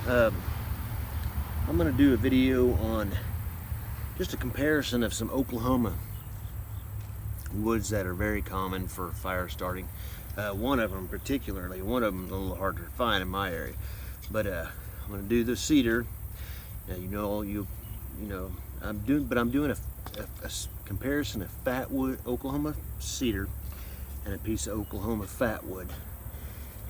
I'm going to do a video on just a comparison of some Oklahoma woods that are very common for fire starting. One of them particularly, one of them is a little harder to find in my area, but I'm going to do the cedar. Now I'm doing a comparison of Fatwood Oklahoma cedar and a piece of Oklahoma Fatwood.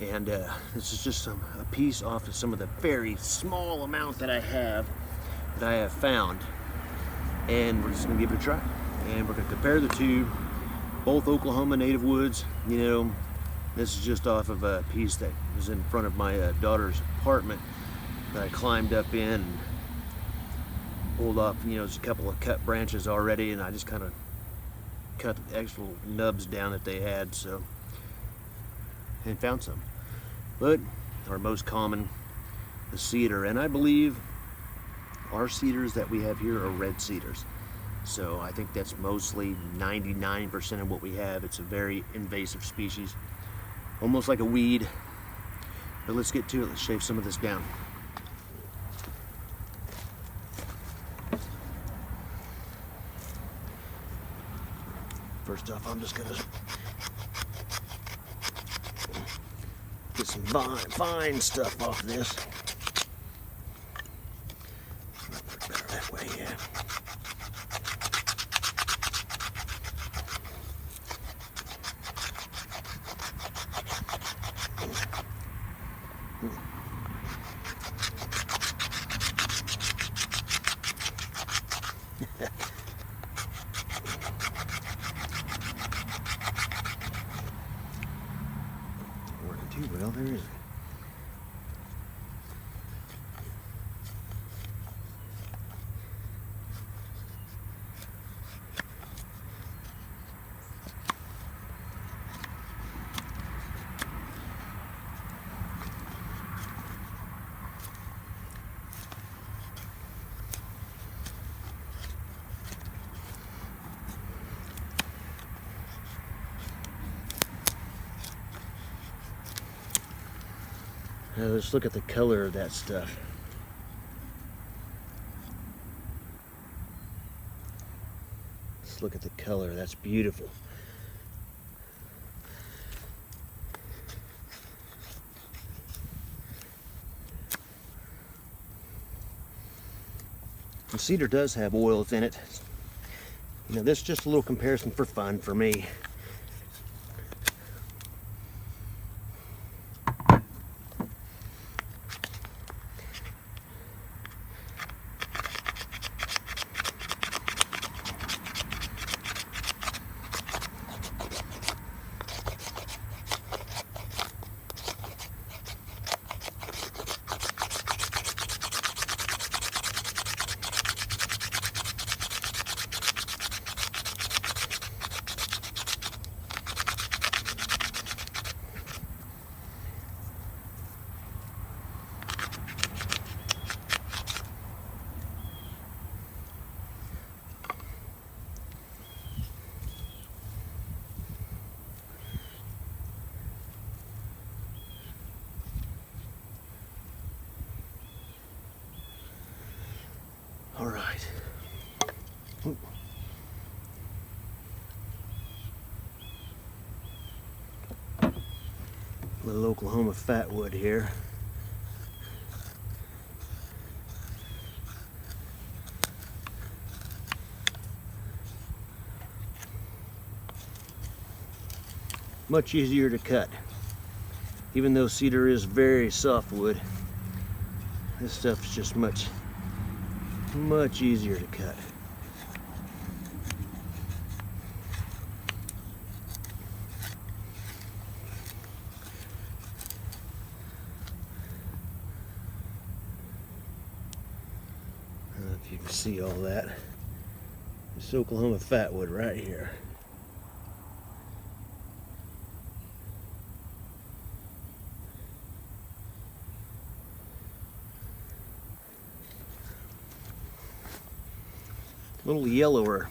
And this is just a piece off of some of the very small amount that I have found, and we're just gonna give it a try. And we're gonna compare the two, both Oklahoma native woods. This is just off of a piece that was in front of my daughter's apartment that I climbed up in and pulled off. There's a couple of cut branches already, and I just kind of cut the actual nubs down that they had, and found some. But our most common, the cedar, and I believe our cedars that we have here are red cedars. So I think that's mostly 99% of what we have. It's a very invasive species, almost like a weed. But let's get to it. Let's shave some of this down. First off, I'm just gonna get some fine stuff off this. Better that way, yeah. Working too well, there isn't. Now let's look at the color of that stuff. Let's look at the color. That's beautiful. The cedar does have oils in it. This is just a little comparison for fun for me. All right. Little Oklahoma Fatwood here. Much easier to cut. Even though cedar is very soft wood, this stuff is just much easier to cut. I don't know if you can see all that. This Oklahoma Fatwood right here. A little yellower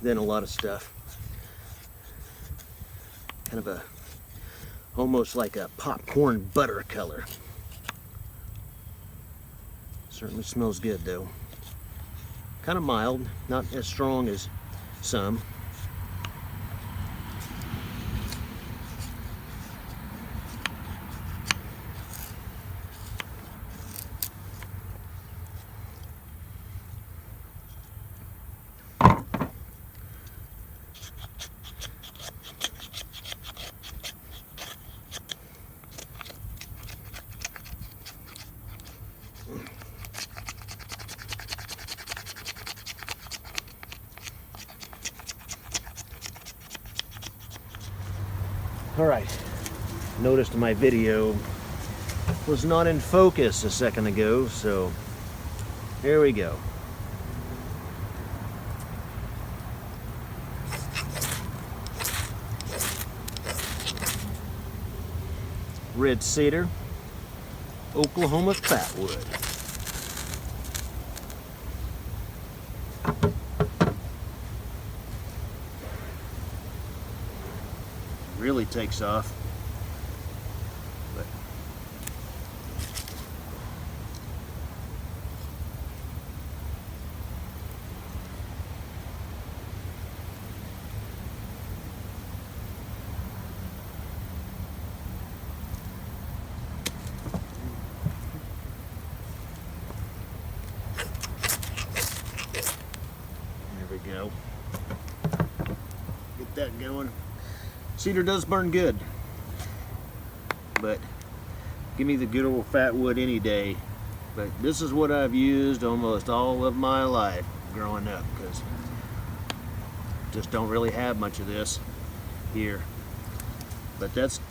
than a lot of stuff. Kind of a almost like a popcorn butter color. Certainly smells good though. Kind of mild, not as strong as some. All right, noticed my video was not in focus a second ago, so here we go. Red Cedar, Oklahoma Fatwood. Really takes off, but there we go. Get that going. Cedar does burn good, but give me the good old Fatwood any day. But this is what I've used almost all of my life growing up, because just don't really have much of this here. But that's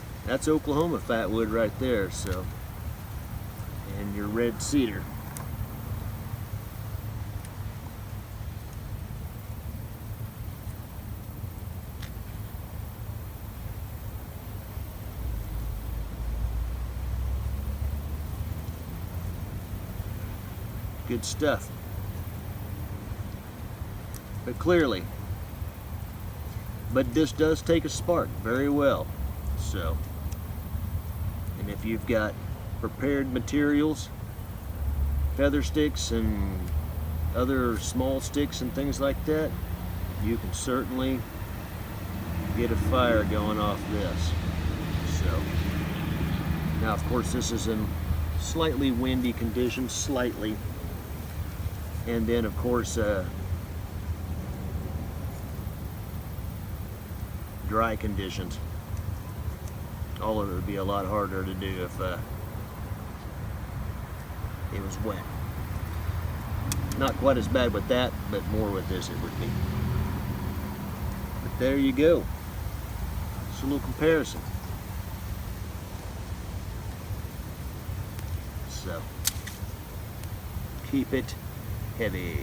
Oklahoma Fatwood right there. So, and your red cedar. Good stuff. But clearly, this does take a spark very well. So, and if you've got prepared materials, feather sticks and other small sticks and things like that, you can certainly get a fire going off this. So, now of course this is in slightly windy conditions, slightly. And then of course dry conditions. All of it would be a lot harder to do if it was wet. Not quite as bad with that, but more with this it would be. But there you go. Just a little comparison. So keep it heavy.